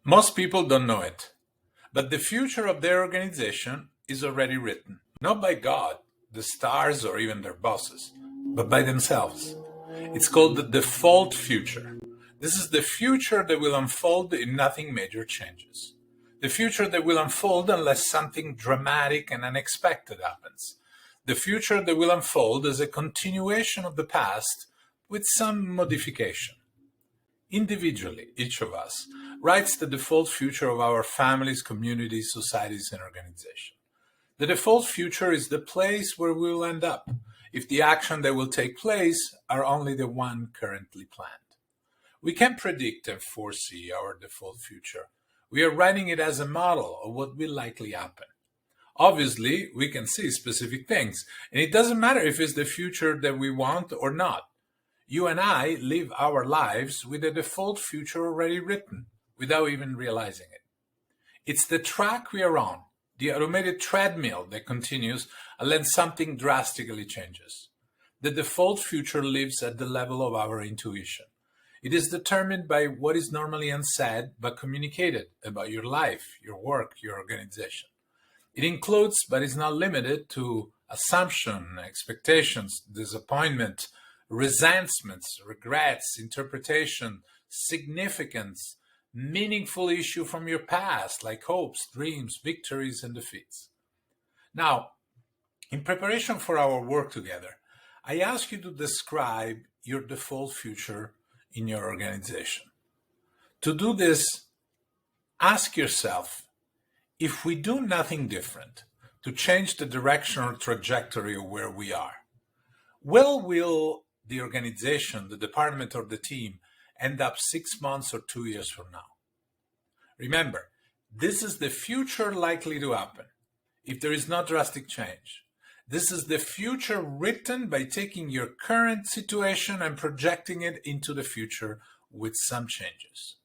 Most people don't know it, but the future of their organization is already written, not by God, the stars, or even their bosses, but by themselves. It's called the default future. This is the future that will unfold if nothing major changes. The future that will unfold unless something dramatic and unexpected happens. The future that will unfold as a continuation of the past with some modification. Individually, each of us writes the default future of our families, communities, societies, and organizations. The default future is the place where we will end up if the action that will take place are only the one currently planned. We can predict and foresee our default future. We are writing it as a model of what will likely happen. Obviously, we can see specific things, and it doesn't matter if it's the future that we want or not. You and I live our lives with a default future already written, without even realizing it. It's the track we are on, the automated treadmill that continues unless something drastically changes. The default future lives at the level of our intuition. It is determined by what is normally unsaid but communicated about your life, your work, your organization. It includes, but is not limited to, assumption, expectations, disappointment, resentments, regrets, interpretation, significance, meaningful issue from your past, like hopes, dreams, victories, and defeats. Now, in preparation for our work together, I ask you to describe your default future in your organization. To do this, ask yourself, if we do nothing different to change the direction or trajectory of where we are, where will the organization, the department, or the team end up 6 months or 2 years from now? Remember, this is the future likely to happen if there is no drastic change. This is the future written by taking your current situation and projecting it into the future with some changes.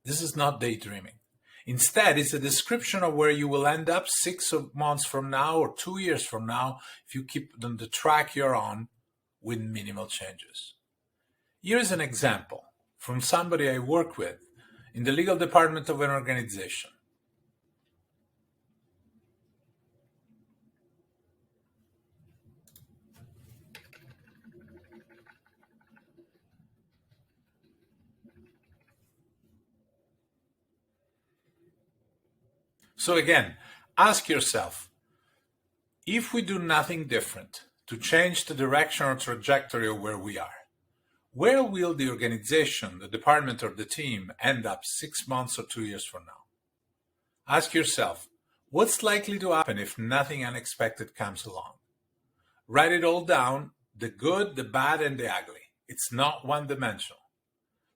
This is not daydreaming. Instead, it's a description of where you will end up 6 months from now or 2 years from now if you keep on the track you're on with minimal changes. Here's an example from somebody I work with in the legal department of an organization. So again, ask yourself, if we do nothing different to change the direction or trajectory of where we are, where will the organization, the department, or the team end up 6 months or 2 years from now? Ask yourself, what's likely to happen if nothing unexpected comes along? Write it all down, the good, the bad, and the ugly. It's not one-dimensional.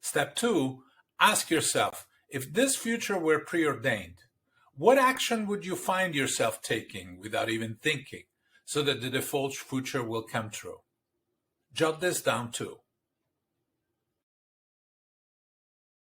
Step 2, ask yourself, if this future were preordained, what action would you find yourself taking without even thinking so that the default future will come true? Jot this down too.